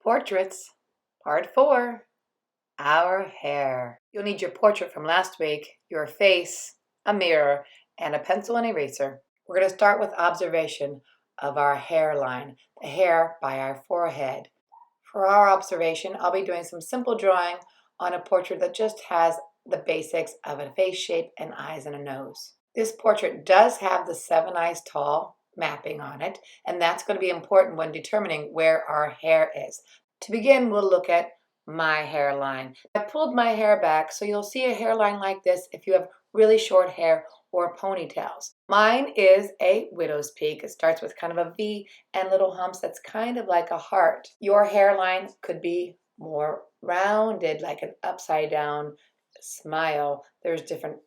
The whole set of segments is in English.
Portraits, Part 4, Our Hair. You'll need your portrait from last week, your face, a mirror, and a pencil and eraser. We're going to start with observation of our hairline, the hair by our forehead. For our observation, I'll be doing some simple drawing on a portrait that just has the basics of a face shape and eyes and a nose. This portrait does have the 7 eyes tall mapping on it, and that's going to be important when determining where our hair is. To begin, we'll look at my hairline. I pulled my hair back, so you'll see a hairline like this if you have really short hair or ponytails. Mine is a widow's peak. It starts with kind of a V and little humps that's kind of like a heart. Your hairline could be more rounded, like an upside down smile. There's different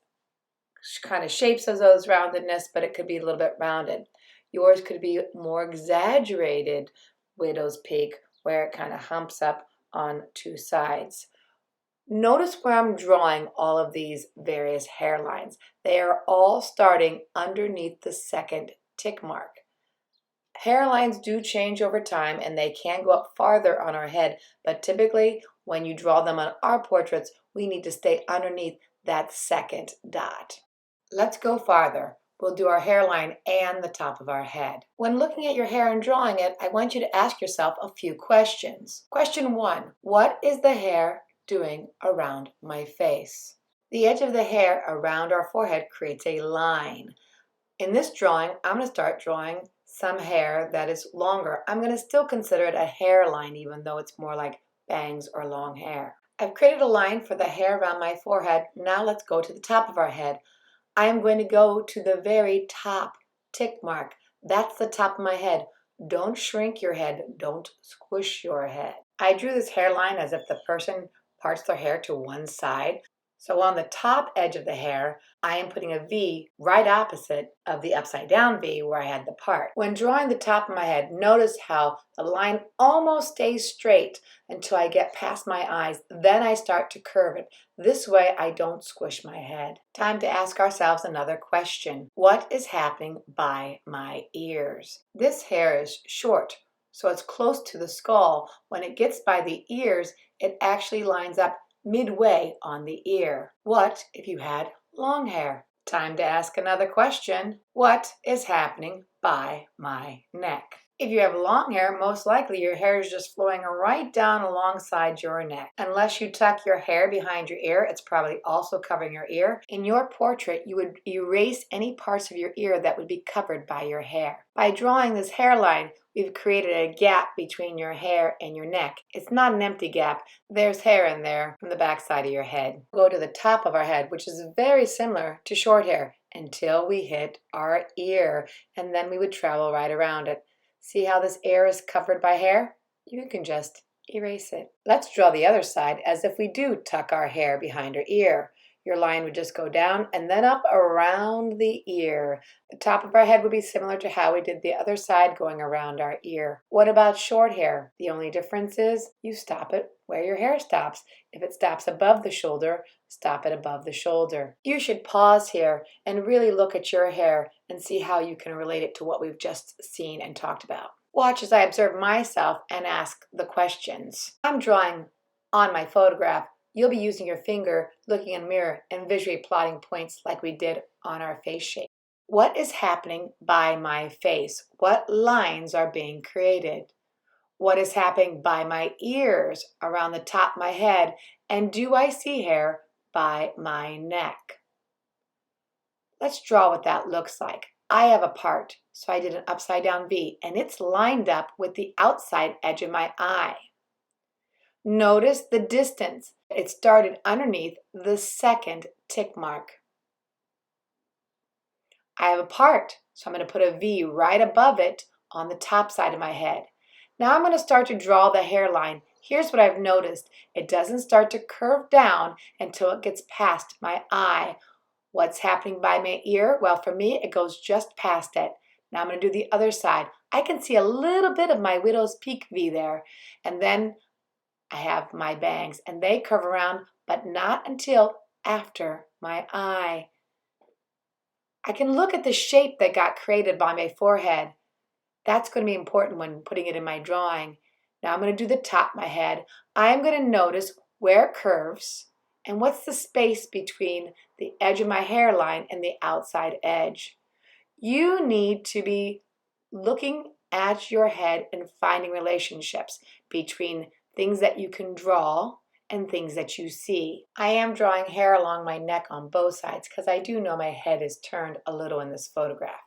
kind of shapes of those roundedness, but it could be a little bit rounded. Yours could be more exaggerated widow's peak, where it kind of humps up on 2 sides. Notice where I'm drawing all of these various hairlines. They are all starting underneath the second tick mark. Hairlines do change over time and they can go up farther on our head, but typically when you draw them on our portraits, we need to stay underneath that second dot. Let's go farther. We'll do our hairline and the top of our head. When looking at your hair and drawing it, I want you to ask yourself a few questions. Question 1, what is the hair doing around my face? The edge of the hair around our forehead creates a line. In this drawing, I'm going to start drawing some hair that is longer. I'm going to still consider it a hairline, even though it's more like bangs or long hair. I've created a line for the hair around my forehead. Now let's go to the top of our head. I am going to go to the very top tick mark. That's the top of my head. Don't shrink your head. Don't squish your head. I drew this hairline as if the person parts their hair to one side. So on the top edge of the hair, I am putting a V right opposite of the upside down V where I had the part. When drawing the top of my head, notice how the line almost stays straight until I get past my eyes. Then I start to curve it. This way I don't squish my head. Time to ask ourselves another question. What is happening by my ears? This hair is short, so it's close to the skull. When it gets by the ears, it actually lines up midway on the ear. What if you had long hair? Time to ask another question. What is happening by my neck? If you have long hair, most likely your hair is just flowing right down alongside your neck. Unless you tuck your hair behind your ear, it's probably also covering your ear. In your portrait, you would erase any parts of your ear that would be covered by your hair. By drawing this hairline, we've created a gap between your hair and your neck. It's not an empty gap. There's hair in there from the back side of your head. Go to the top of our head, which is very similar to short hair, until we hit our ear, and then we would travel right around it. See how this ear is covered by hair? You can just erase it. Let's draw the other side as if we do tuck our hair behind our ear. Your line would just go down and then up around the ear. The top of our head would be similar to how we did the other side going around our ear. What about short hair? The only difference is you stop it where your hair stops. If it stops above the shoulder, stop it above the shoulder. You should pause here and really look at your hair and see how you can relate it to what we've just seen and talked about. Watch as I observe myself and ask the questions. I'm drawing on my photograph. You'll be using your finger, looking in a mirror, and visually plotting points like we did on our face shape. What is happening by my face? What lines are being created? What is happening by my ears around the top of my head? And do I see hair by my neck? Let's draw what that looks like. I have a part, so I did an upside down V, and it's lined up with the outside edge of my eye. Notice the distance. It started underneath the second tick mark. I have a part, so I'm going to put a V right above it on the top side of my head. Now I'm going to start to draw the hairline. Here's what I've noticed. It doesn't start to curve down until it gets past my eye. What's happening by my ear? Well, for me, it goes just past it. Now I'm going to do the other side. I can see a little bit of my widow's peak V there, and then I have my bangs, and they curve around, but not until after my eye. I can look at the shape that got created by my forehead. That's going to be important when putting it in my drawing. Now I'm going to do the top of my head. I'm going to notice where it curves and what's the space between the edge of my hairline and the outside edge. You need to be looking at your head and finding relationships between things that you can draw and things that you see. I am drawing hair along my neck on both sides because I do know my head is turned a little in this photograph.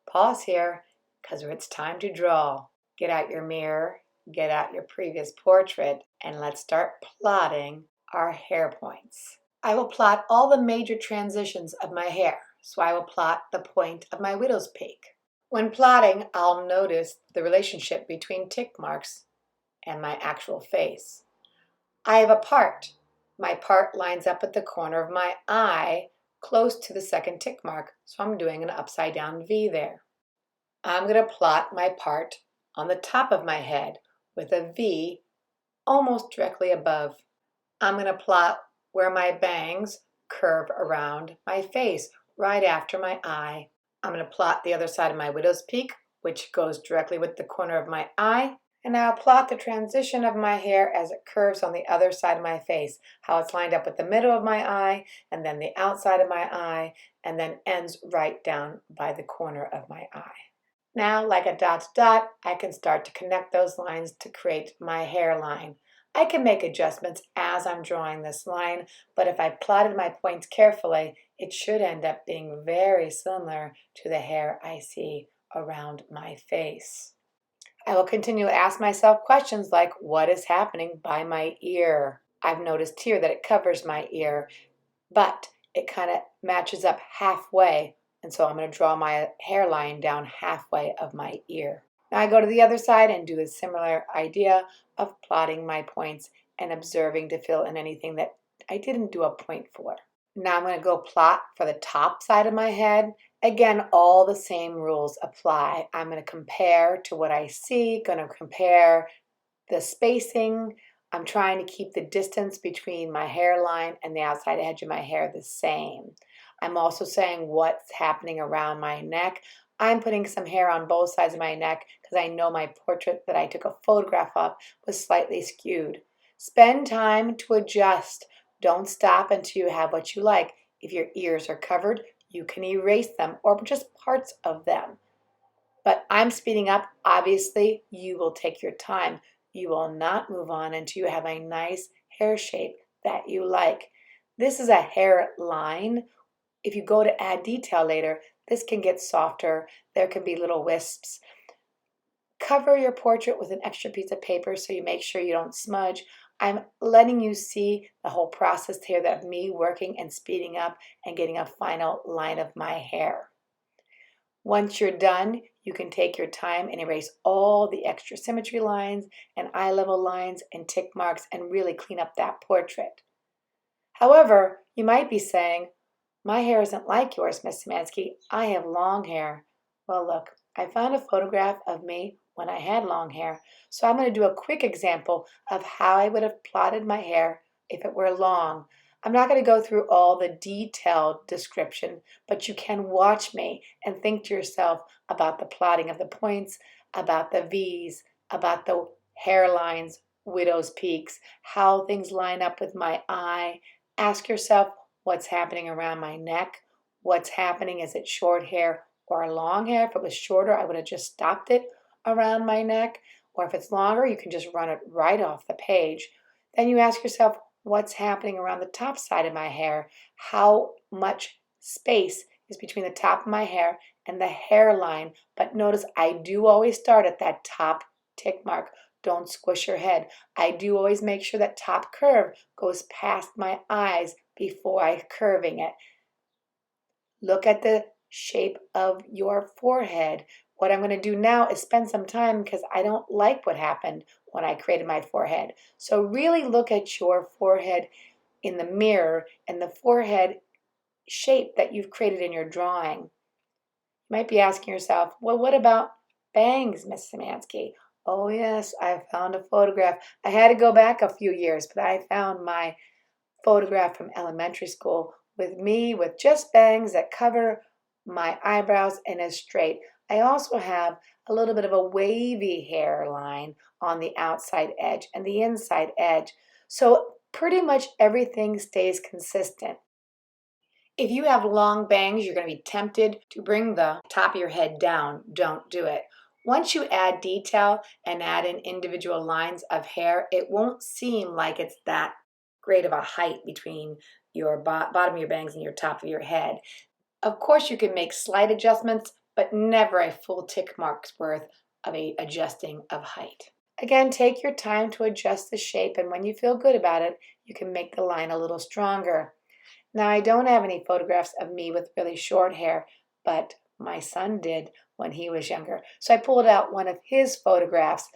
Pause here because it's time to draw. Get out your mirror, get out your previous portrait, and let's start plotting our hair points. I will plot all the major transitions of my hair. So I will plot the point of my widow's peak. When plotting, I'll notice the relationship between tick marks and my actual face. I have a part. My part lines up at the corner of my eye, close to the second tick mark, so I'm doing an upside down V there. I'm going to plot my part on the top of my head with a V almost directly above. I'm going to plot where my bangs curve around my face, right after my eye. I'm going to plot the other side of my widow's peak, which goes directly with the corner of my eye. And I'll plot the transition of my hair as it curves on the other side of my face, how it's lined up with the middle of my eye, and then the outside of my eye, and then ends right down by the corner of my eye. Now, like a dot to dot, I can start to connect those lines to create my hairline. I can make adjustments as I'm drawing this line, but if I plotted my points carefully, it should end up being very similar to the hair I see around my face. I will continue to ask myself questions like, what is happening by my ear? I've noticed here that it covers my ear, but it kind of matches up halfway, and so I'm going to draw my hairline down halfway of my ear. Now I go to the other side and do a similar idea of plotting my points and observing to fill in anything that I didn't do a point for. Now I'm going to go plot for the top side of my head. Again, all the same rules apply. I'm going to compare to what I see, going to compare the spacing. I'm trying to keep the distance between my hairline and the outside edge of my hair the same. I'm also saying what's happening around my neck. I'm putting some hair on both sides of my neck because I know my portrait that I took a photograph of was slightly skewed. Spend time to adjust. Don't stop until you have what you like. If your ears are covered, you can erase them or just parts of them. But I'm speeding up. Obviously, you will take your time. You will not move on until you have a nice hair shape that you like. This is a hairline. If you go to add detail later, this can get softer. There can be little wisps. Cover your portrait with an extra piece of paper so you make sure you don't smudge. I'm letting you see the whole process here of me working and speeding up and getting a final line of my hair. Once you're done, you can take your time and erase all the extra symmetry lines and eye level lines and tick marks and really clean up that portrait. However, you might be saying, my hair isn't like yours, Miss Szymanski. I have long hair. Well, look, I found a photograph of me when I had long hair, so I'm going to do a quick example of how I would have plotted my hair if it were long. I'm not going to go through all the detailed description, but you can watch me and think to yourself about the plotting of the points, about the V's, about the hairlines, widow's peaks, how things line up with my eye. Ask yourself, what's happening around my neck? What's happening? Is it short hair or long hair? If it was shorter, I would have just stopped it around my neck. Or if it's longer, you can just run it right off the page. Then you ask yourself, what's happening around the top side of my hair? How much space is between the top of my hair and the hairline? But notice I do always start at that top tick mark. Don't squish your head. I do always make sure that top curve goes past my eyes before I'm curving it. Look at the shape of your forehead. What I'm going to do now is spend some time because I don't like what happened when I created my forehead. So really look at your forehead in the mirror and the forehead shape that you've created in your drawing. You might be asking yourself, well, what about bangs, Miss Szymanski? Oh yes, I found a photograph. I had to go back a few years, but I found my photograph from elementary school with me with just bangs that cover my eyebrows and is straight. I also have a little bit of a wavy hairline on the outside edge and the inside edge. So pretty much everything stays consistent. If you have long bangs, you're going to be tempted to bring the top of your head down. Don't do it. Once you add detail and add in individual lines of hair, it won't seem like it's that great of a height between your bottom of your bangs and your top of your head. Of course, you can make slight adjustments, but never a full tick mark's worth of a adjusting of height. Again, take your time to adjust the shape, and when you feel good about it, you can make the line a little stronger. Now, I don't have any photographs of me with really short hair, but my son did when he was younger. So I pulled out one of his photographs,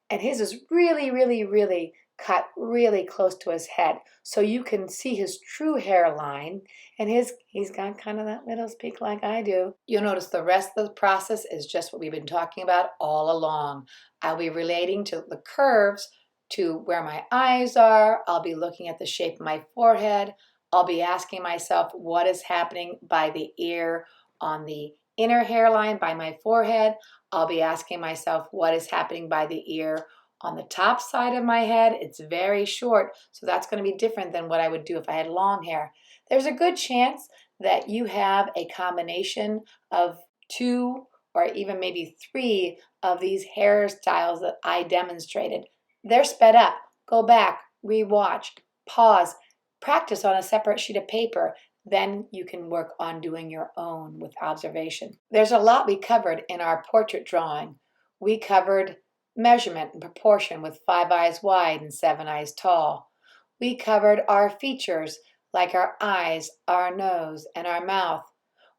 and his is really, really, really cut really close to his head. So you can see his true hairline, and he's got kind of that widow's peak like I do. You'll notice the rest of the process is just what we've been talking about all along. I'll be relating to the curves to where my eyes are. I'll be looking at the shape of my forehead. I'll be asking myself what is happening by the ear on the inner hairline by my forehead. I'll be asking myself what is happening by the ear on the top side of my head. It's very short, so that's going to be different than what I would do if I had long hair. There's a good chance that you have a combination of 2 or even maybe 3 of these hairstyles that I demonstrated. They're sped up. Go back, rewatch, pause, practice on a separate sheet of paper. Then you can work on doing your own with observation. There's a lot we covered in our portrait drawing. We covered measurement and proportion with 5 eyes wide and 7 eyes tall. We covered our features like our eyes, our nose, and our mouth.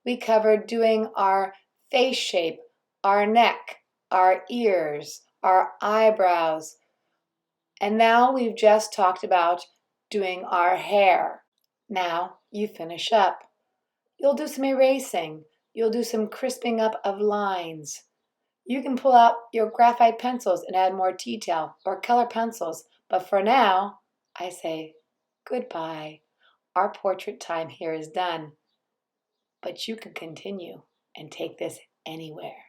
We covered doing our face shape, our neck, our ears, our eyebrows. And now we've just talked about doing our hair. Now you finish up. You'll do some erasing. You'll do some crisping up of lines. You can pull out your graphite pencils and add more detail or color pencils. But for now, I say goodbye. Our portrait time here is done. But you can continue and take this anywhere.